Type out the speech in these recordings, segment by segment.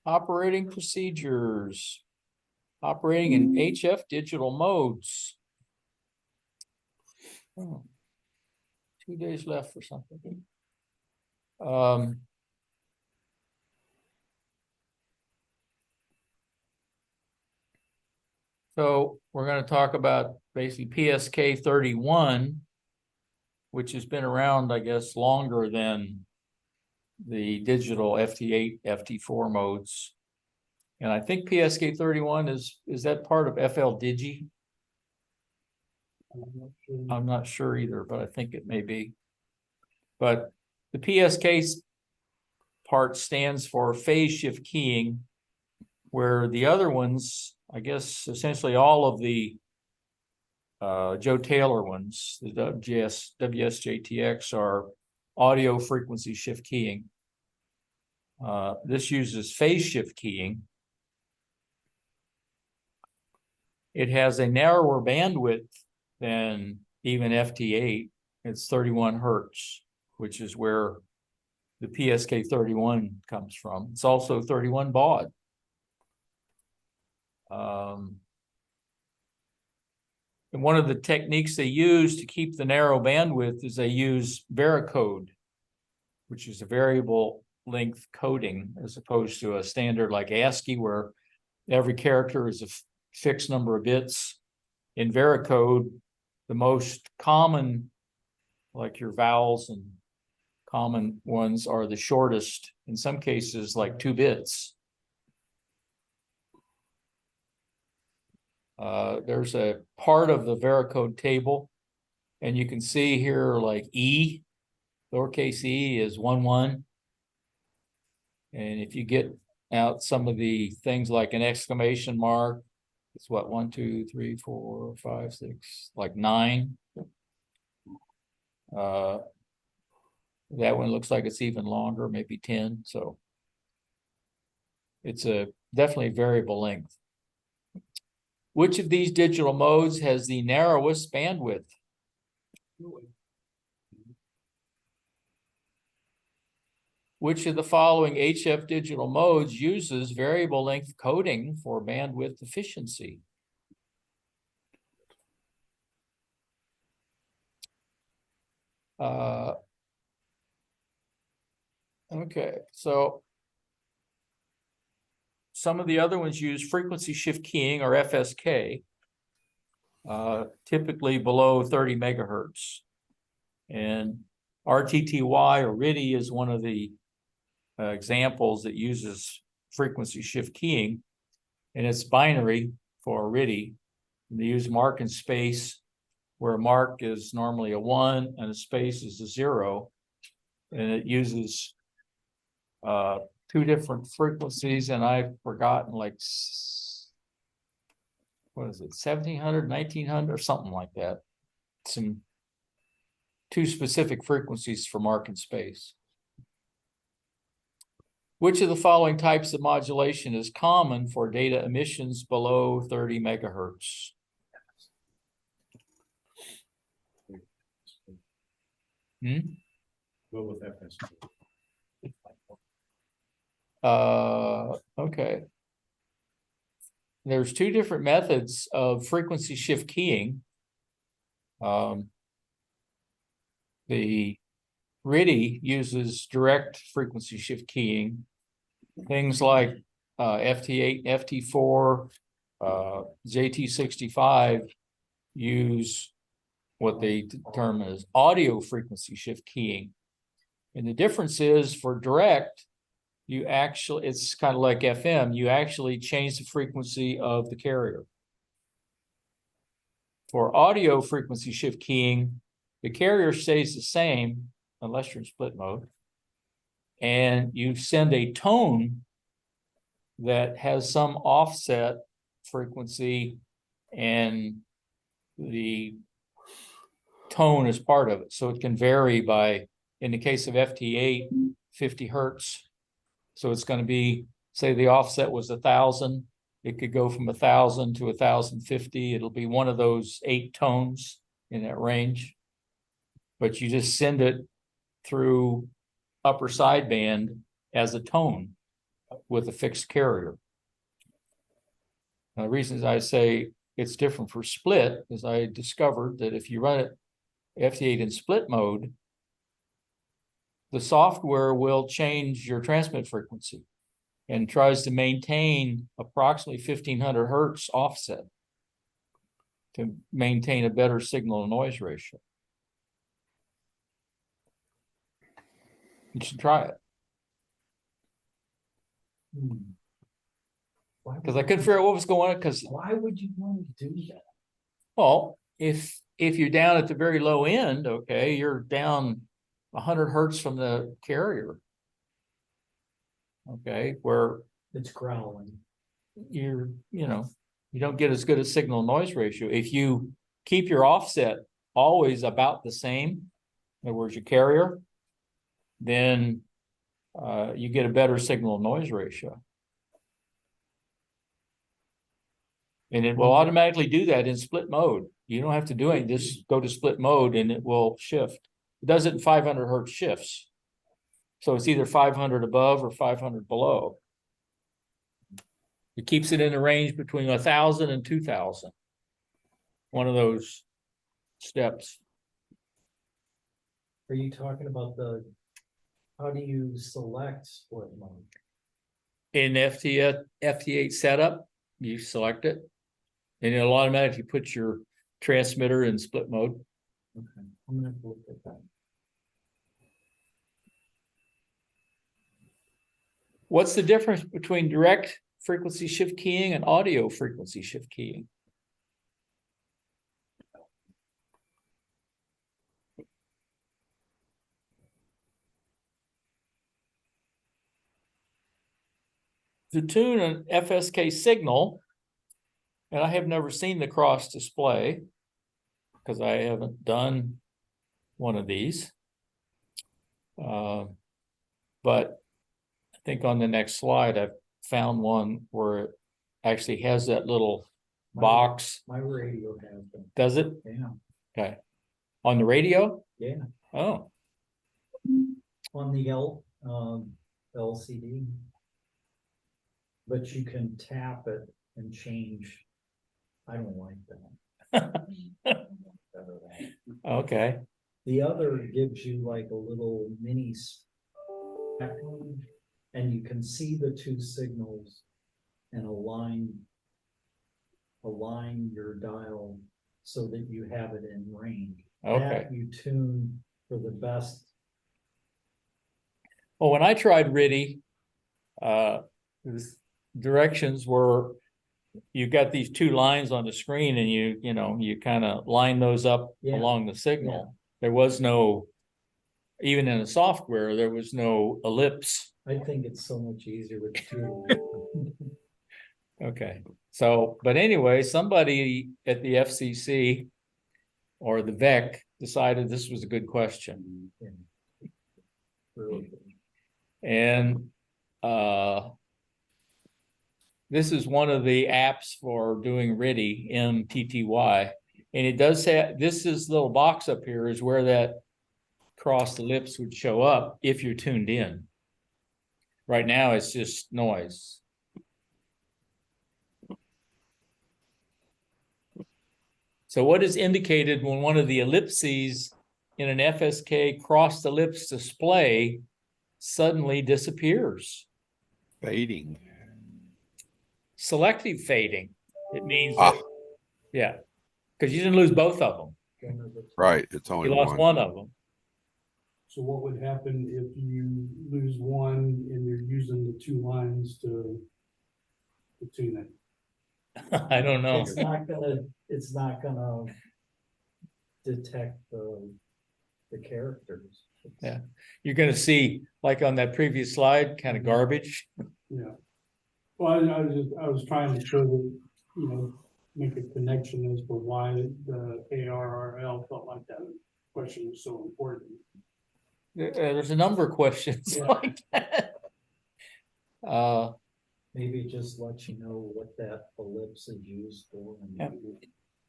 Operating procedures. Operating in HF digital modes. Oh, 2 days left for something. So we're going to talk about basically PSK 31, which has been around, I guess, longer than the digital FT8, FT4 modes. And I think PSK 31 is that part of FL Digi? I'm not sure either, but I think it may be. But the PSK part stands for phase shift keying, where the other ones, I guess, essentially all of the Joe Taylor ones, the WSJTX, are audio frequency shift keying. This uses phase shift keying. It has a narrower bandwidth than even FT8. It's 31 hertz, which is where the PSK 31 comes from. It's also 31 baud. And one of the techniques they use to keep the narrow bandwidth is they use varicode, which is a variable length coding, as opposed to a standard like ASCII, where every character is a fixed number of bits. In varicode, the most common, like your vowels and common ones, are the shortest, in some cases like 2 bits. There's a part of the varicode table, and you can see here like E, lowercase e is 1, 1. And if you get out some of the things like an exclamation mark, it's what, 1, 2, 3, 4, 5, 6, like 9. That one looks like it's even longer, maybe 10. So it's a definitely variable length. Which of these digital modes has the narrowest bandwidth? Which of the following HF digital modes uses variable length coding for bandwidth efficiency? Okay, so some of the other ones use frequency shift keying, or FSK, typically below 30 megahertz. And RTTY, or RTTY, is one of the examples that uses frequency shift keying, and it's binary for RTTY. They use mark and space, where a mark is normally a 1 and a space is a 0, and it uses 2 different frequencies, and I've forgotten, like, what is it, 1700, 1900, or something like that. Some 2 specific frequencies for mark and space. Which of the following types of modulation is common for data emissions below 30 megahertz? Go with FSK. Okay. There's 2 different methods of frequency shift keying. The RTTY uses direct frequency shift keying. Things like FT8, FT4, JT65 use what they term as audio frequency shift keying. And the difference is, for direct, you actually, it's kind of like FM, you actually change the frequency of the carrier. For audio frequency shift keying, the carrier stays the same unless you're in split mode, and you send a tone that has some offset frequency, and the tone is part of it. So it can vary by, in the case of FT8, 50 hertz. So it's going to be, say the offset was 1,000. It could go from 1,000 to 1,050. It'll be one of those 8 tones in that range. But you just send it through upper sideband as a tone. with a fixed carrier. Now, the reasons I say it's different for split is I discovered that if you run it FT8 in split mode, the software will change your transmit frequency and tries to maintain approximately 1500 hertz offset to maintain a better signal to noise ratio. You should try it. Because I couldn't figure out what was going on. Because why would you want to do that? well, if you're down at the very low end, okay, you're down 100 hertz from the carrier. Okay, where It's growling. you don't get as good a signal noise ratio. If you keep your offset always about the same, in other words, your carrier, then you get a better signal noise ratio. And it will automatically do that in split mode. You don't have to do anything, just go to split mode and it will shift. It does it in 500 hertz shifts. So it's either 500 above or 500 below. It keeps it in the range between 1,000 and 2,000. One of those steps. Are you talking about how do you select split mode? In FT8 setup, you select it, and it'll automatically put your transmitter in split mode. Okay, I'm gonna look at that. What's the difference between direct frequency shift keying and audio frequency shift keying? To tune an FSK signal, and I have never seen the cross display because I haven't done one of these. But I think on the next slide, I've found one where it actually has that little box. My radio has them. Does it? Yeah. Okay. On the radio? Yeah. Oh. On the LCD. But you can tap it and change. I don't like that. Okay. The other gives you like a little mini spectrum, and you can see the two signals and align your dial so that you have it in range. Okay. That you tune for the best. Well, when I tried RIDI, directions were you got these two lines on the screen and you kind of line those up along the signal. Yeah. There was no, even in the software, there was no ellipse. I think it's so much easier with two. Okay. So, but anyway, somebody at the FCC or the VEC decided this was a good question. Yeah. Really good. And this is one of the apps for doing RIDI, MTTY. And it does have, this little box up here is where that crossed ellipse would show up if you're tuned in. Right now, it's just noise. So what is indicated when one of the ellipses in an FSK crossed ellipse display suddenly disappears? Fading. Selective fading. It means that, yeah, because you didn't lose both of them. Right, it's only You lost one of them. So what would happen if you lose one and you're using the two lines to tune it? I don't know. It's not gonna detect the characters. Yeah, you're gonna see, like on that previous slide, kind of garbage. Yeah. Well, I was trying to show that, make a connection as to why the ARRL felt like that question was so important. There's a number of questions like that. Maybe just let you know what that ellipse is used for.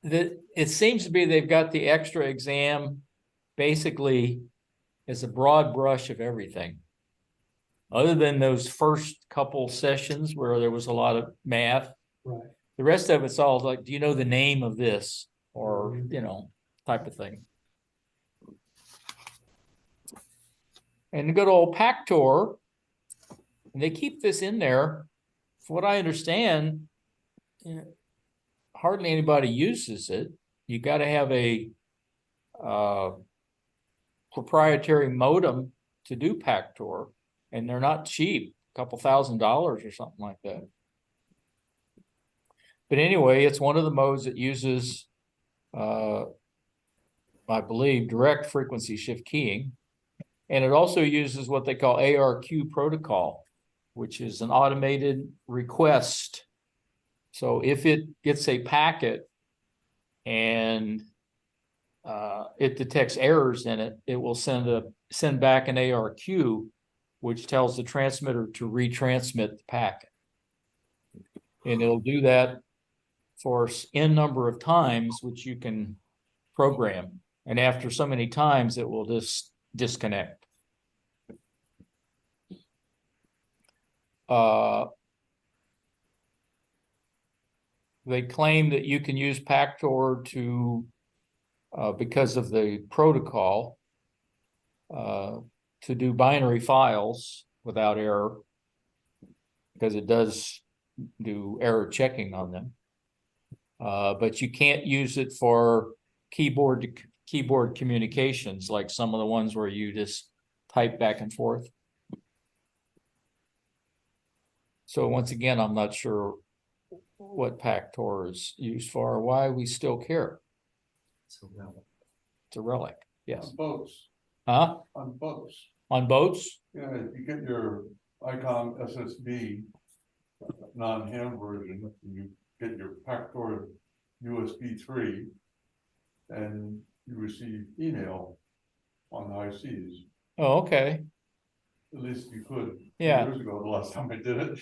It seems to be they've got the extra exam basically as a broad brush of everything. Other than those first couple sessions where there was a lot of math, Right. the rest of it's all like, do you know the name of this? Or, you know, type of thing. And the good old Pactor, and they keep this in there. From what I understand, hardly anybody uses it. You got to have a proprietary modem to do Pactor, and they're not cheap, a couple $1,000s or something like that. But anyway, it's one of the modes that uses, I believe, direct frequency shift keying. And it also uses what they call ARQ protocol, which is an automated request. So if it gets a packet and it detects errors in it, it will send back an ARQ, which tells the transmitter to retransmit the packet. And it'll do that for n number of times, which you can program. And after so many times, it will just disconnect. They claim that you can use Pactor to, because of the protocol, to do binary files without error, because it does do error checking on them. But you can't use it for keyboard to keyboard communications, like some of the ones where you just type back and forth. So once again, I'm not sure what Pactor is used for or why we still care. It's a relic. It's a relic, yes. On boats, Huh? on boats. On boats? Yeah, you get your Icon SSB, non-ham version, you get your Pactor USB 3, and you receive email on the high seas. Oh, okay. At least you could. Yeah. Years ago, the last time I did it.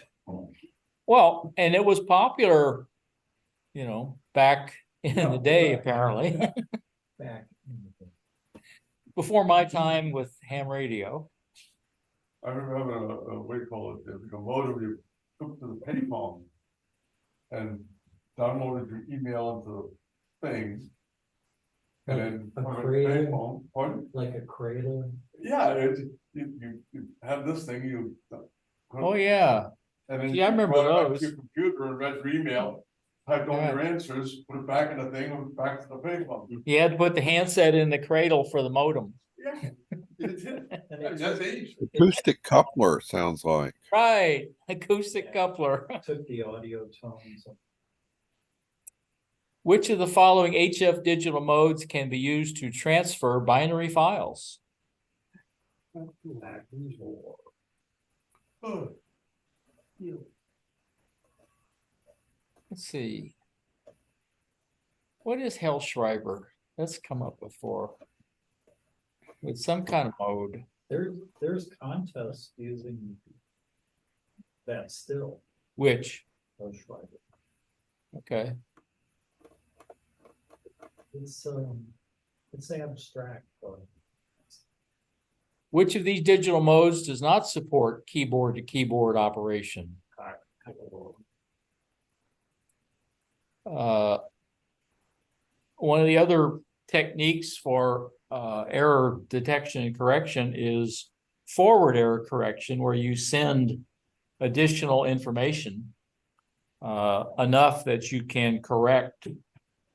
Well, and it was popular, you know, back in the day, apparently, Back in the day. before my time with ham radio. I remember having what do you call it, a modem you took to the payphone and downloaded your email into the thing. And then A on the cradle? payphone, pardon? Like a cradle. Yeah, you have this thing, you. Oh, yeah. And then. Yeah, I you remember brought it back those. to your computer and read your email, typed all your answers, put it back in the thing, went back to the payphone. You had to put the handset in the cradle for the modem. Yeah. It did. And it That's age. Acoustic coupler sounds like. Right, acoustic coupler. took the audio tones. Which of the following HF digital modes can be used to transfer binary files? Oh, Let's see. What is Hellschreiber? That's come up before. With some kind of mode. There's contests using that still. Which, Those Schreiber. okay. It's abstract, but Which of these digital modes does not support keyboard to keyboard operation? One of the other techniques for error detection and correction is forward error correction, where you send additional information enough that you can correct.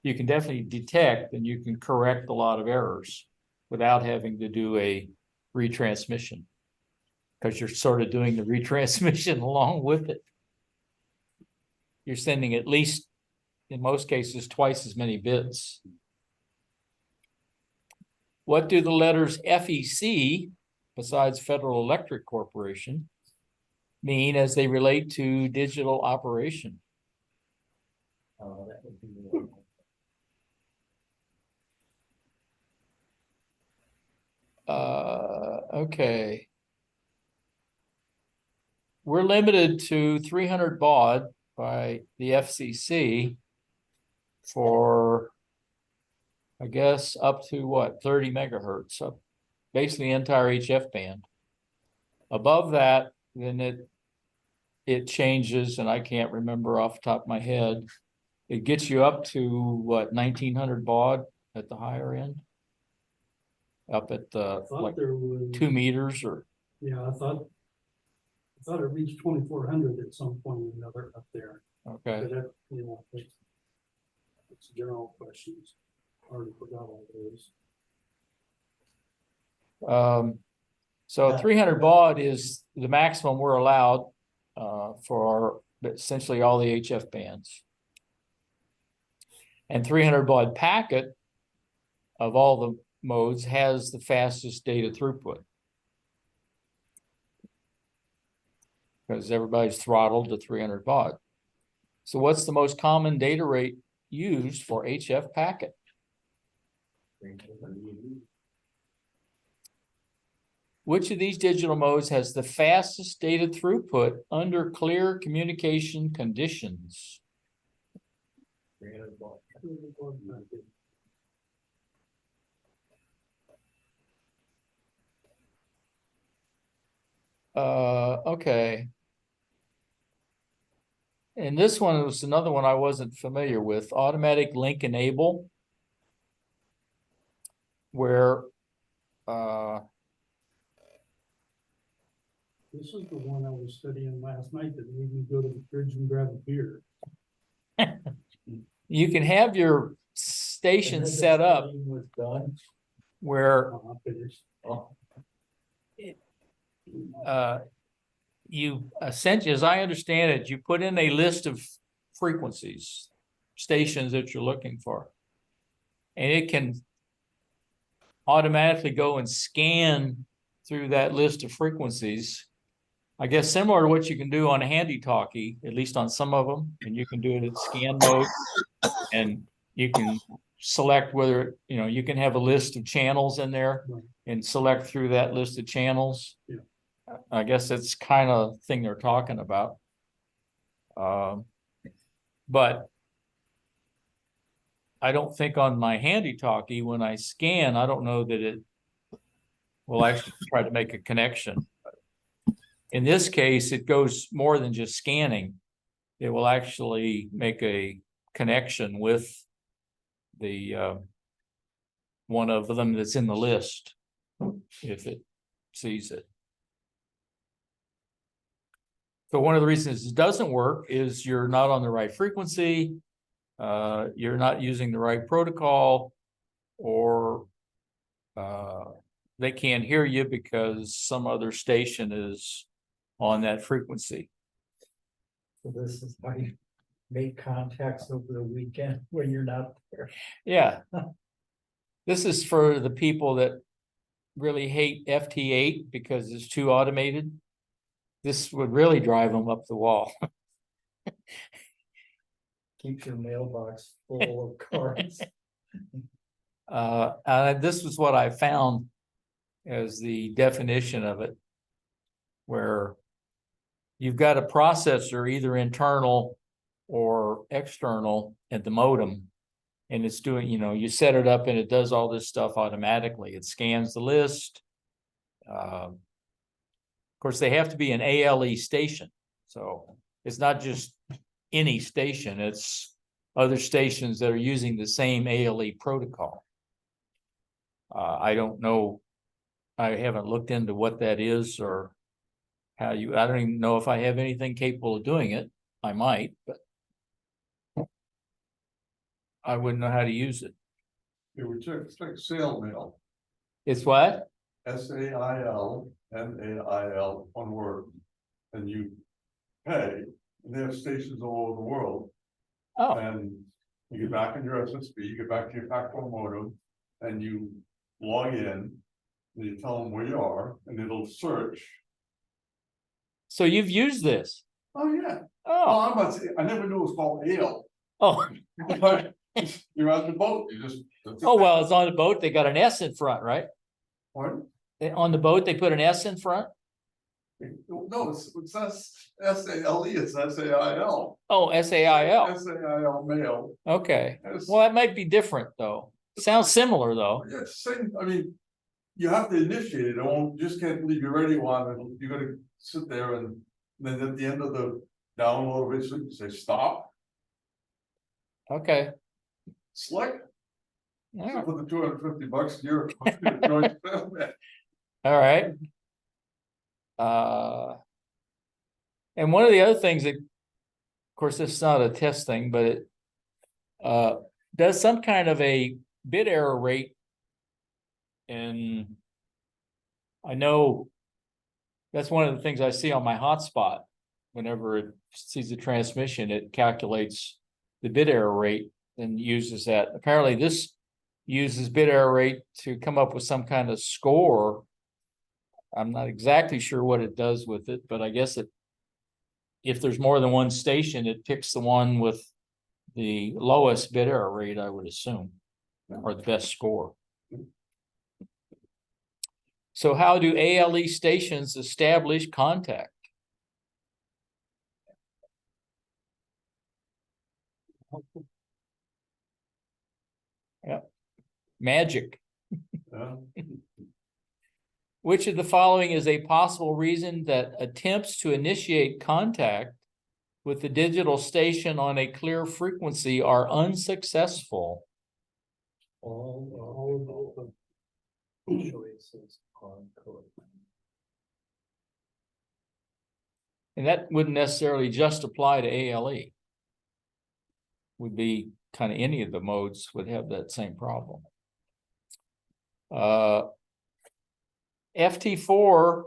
You can definitely detect and you can correct a lot of errors without having to do a retransmission, because you're sort of doing the retransmission along with it. You're sending at least, in most cases, twice as many bits. What do the letters FEC, besides Federal Electric Corporation, mean as they relate to digital operation? that would be. Okay. We're limited to 300 baud by the FCC for, I guess, up to what, 30 megahertz, so basically the entire HF band. Above that, then it changes, and I can't remember off the top of my head. It gets you up to what, 1900 baud at the higher end? Up at I the, thought like, there was, 2 meters or, yeah, I thought it reached 2400 at some point or another up there. okay. But that, you know, it's general questions. Already forgot all those. So Yeah. 300 baud is the maximum we're allowed for essentially all the HF bands. And 300 baud packet of all the modes has the fastest data throughput. Because everybody's throttled to 300 baud. So what's the most common data rate used for HF packet? Which of these digital modes has the fastest data throughput under clear communication conditions? Okay. And this one was another one I wasn't familiar with, automatic link enable. Where, This is the one I was studying last night that made me go to the fridge and grab a beer. you can have your station set up Was done. where I'm finished. Oh, you essentially, as I understand it, you put in a list of frequencies, stations that you're looking for. And it can automatically go and scan through that list of frequencies. I guess similar to what you can do on a handy talkie, at least on some of them, and you can do it at scan mode. And you can select whether, you can have a list of channels in there and select through that list of channels. Yeah. I guess that's kind of thing they're talking about. But I don't think on my handy talkie, when I scan, I don't know that it will actually try to make a connection. In this case, it goes more than just scanning. It will actually make a connection with the one of them that's in the list, if it sees it. So one of the reasons it doesn't work is you're not on the right frequency, you're not using the right protocol, or they can't hear you because some other station is on that frequency. so this is how you make contacts over the weekend when you're not there. Yeah. This is for the people that really hate FT8 because it's too automated. This would really drive them up the wall. Keeps your mailbox full of cards. This was what I found as the definition of it, where you've got a processor, either internal or external at the modem, and it's doing, you set it up and it does all this stuff automatically. It scans the list. Of course, they have to be an ALE station, so it's not just any station, it's other stations that are using the same ALE protocol. I don't know, I haven't looked into what that is or how I don't even know if I have anything capable of doing it. I might, but I wouldn't know how to use it. It would check, it's like sail mail, It's what? SAIL, MAIL, one word. And you pay, and they have stations all over the world. Oh, And you get back in your SSB, you get back to your Pacto modem, and you log in, and you tell them where you are, and it'll search. so you've used this? Oh, yeah. Oh, Oh, I'm about to say, I never knew it was called ale. oh, You're on the boat, you just. oh, well, it's on the boat. They got an S in front, right? Pardon? On the boat, they put an S in front? No, it says SALE, it's SAIL. Oh, SAIL. SAIL mail. Okay. It's- Well, that might be different though. Sounds similar though. Yeah, it's same, I mean, you have to initiate it, just can't leave your radio on, and you gotta sit there and then at the end of the download, basically say stop, Okay. slick. All So right. for the $250, you're. All All right. And one of the other things that, of course, this is not a test thing, but it does some kind of a bit error rate. And I know that's one of the things I see on my hotspot. Whenever it sees the transmission, it calculates the bit error rate and uses that. Apparently, this uses bit error rate to come up with some kind of score. I'm not exactly sure what it does with it, but I guess if there's more than one station, it picks the one with the lowest bit error rate, I would assume, or the best score. So how do ALE stations establish contact? Yeah, magic. Which of the following is a possible reason that attempts to initiate contact with the digital station on a clear frequency are unsuccessful? All of the choices are correct. And that wouldn't necessarily just apply to ALE. Would be kind of any of the modes would have that same problem. FT4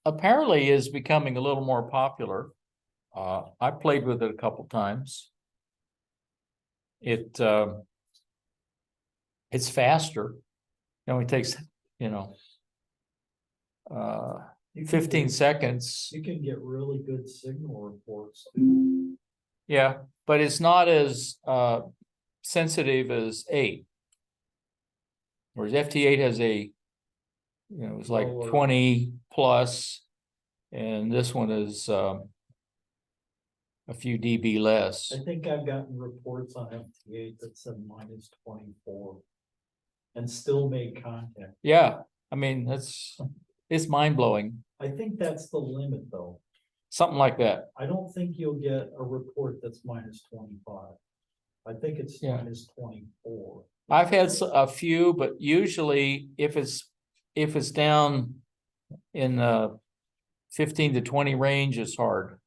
apparently is becoming a little more popular. I played with it a couple times. It's faster. It only takes, 15 seconds. You can get really good signal reports. Yeah, but it's not as sensitive as 8. Whereas FT8 has it's like Lower. 20 plus, and this one is a few dB less. I think I've gotten reports on FT8 that said -24 and still made contact. Yeah, I mean, it's mind blowing. I think that's the limit though. Something like that. I don't think you'll get a report that's -25. I think it's Yeah. -24. I've had a few, but usually if it's down in the 15 to 20 range, it's hard.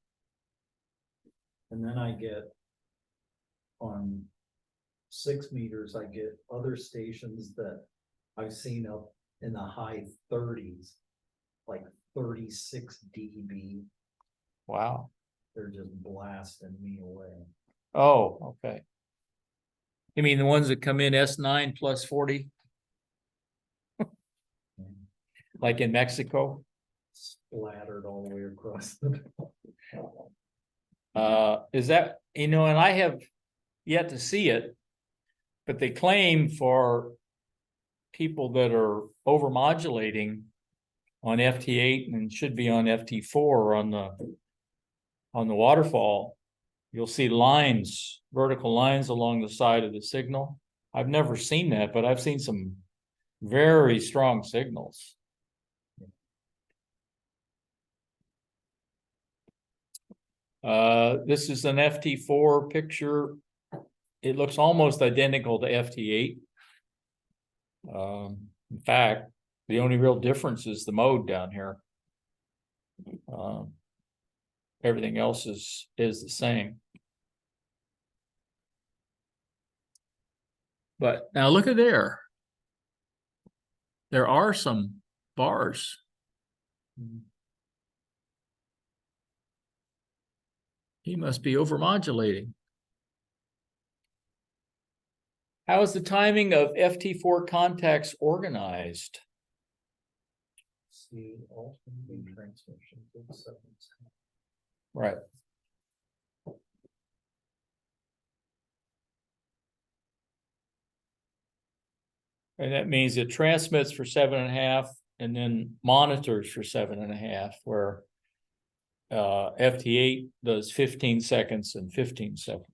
And then I get on 6 meters, I get other stations that I've seen up in the high 30s, like 36 dB. Wow. They're just blasting me away. Oh, okay. You mean the ones that come in S9 plus 40, like in Mexico? Splattered all the way across the. Is that, and I have yet to see it, but they claim for people that are overmodulating on FT8 and should be on FT4 on the waterfall, you'll see lines, vertical lines along the side of the signal. I've never seen that, but I've seen some very strong signals. This is an FT4 picture. It looks almost identical to FT8. In fact, the only real difference is the mode down here. Everything else is the same. But now look at there. There are some bars. He must be overmodulating. How is the timing of FT4 contacts organized? See all transmission. Right. And that means it transmits for 7.5 and then monitors for 7.5, where FT8 does 15 seconds and 15 seconds.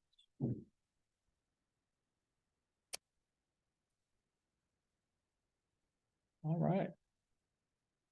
All right.